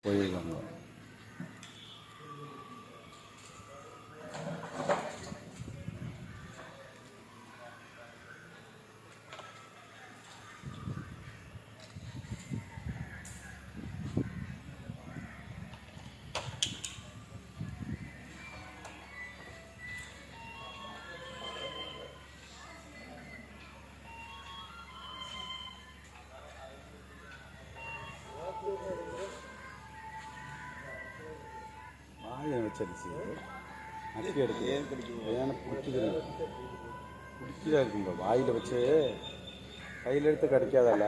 போயிருக்காங்க. வாயை வச்சரிச்சு நக்கி எடுத்து ஏன்னா பிடிக்கதா இருக்குங்க. வாயில் வச்சு கையில் எடுத்து கடிக்காதல்ல.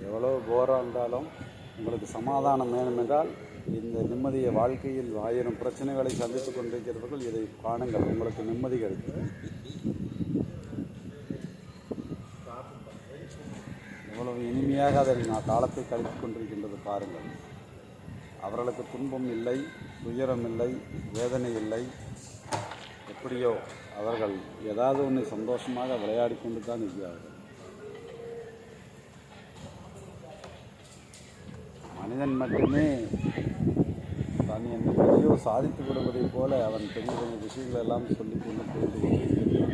எவ்வளோ போராக இருந்தாலும் உங்களுக்கு சமாதானம் வேணும் என்றால் இந்த நிம்மதிய வாழ்க்கையில் 1000 பிரச்சனைகளை சந்தித்துக் கொண்டிருக்கிறவர்கள் இதை காணுங்கள், உங்களுக்கு நிம்மதி கிடைக்கும். எவ்வளவு இனிமையாக அதை காலத்தை கழித்துக் கொண்டிருக்கின்றது பாருங்கள். அவர்களுக்கு துன்பம் இல்லை, துயரம் இல்லை, வேதனை இல்லை. எப்படியோ அவர்கள் ஏதாவது ஒன்று சந்தோஷமாக விளையாடி கொண்டு தான் இருக்கிறார்கள். மனிதன் மட்டுமே தான் எதையோ சாதித்து விடுவதைப் போல அவன் பெரிய பெரிய விஷயங்கள் எல்லாம் சொல்லிக் கொண்டு புரிந்து கொண்டிருக்கிறான்.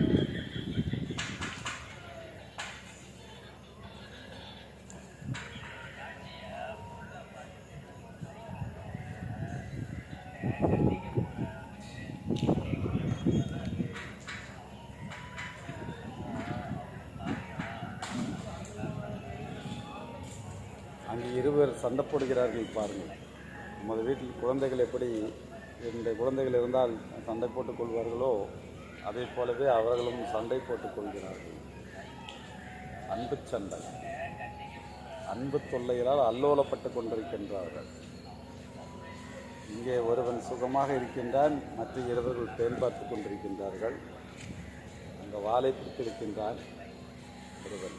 அங்கே இருவர் சண்டை போடுகிறார்கள் பாருங்கள். நமது வீட்டில் குழந்தைகள் எப்படி 2 குழந்தைகள் இருந்தால் சண்டை போட்டுக் கொள்வார்களோ அதே போலவே அவர்களும் சண்டை போட்டுக் கொள்கிறார்கள். அன்பு சண்டை, அன்பு தொல்லைகளால் அல்லோலப்பட்டு கொண்டிருக்கின்றார்கள். இங்கே ஒருவன் சுகமாக இருக்கின்றான், மற்ற இருவர்கள் தேன் பார்த்து கொண்டிருக்கின்றார்கள். அங்கே வாளை பிடித்திருக்கின்றான் ஒருவன்.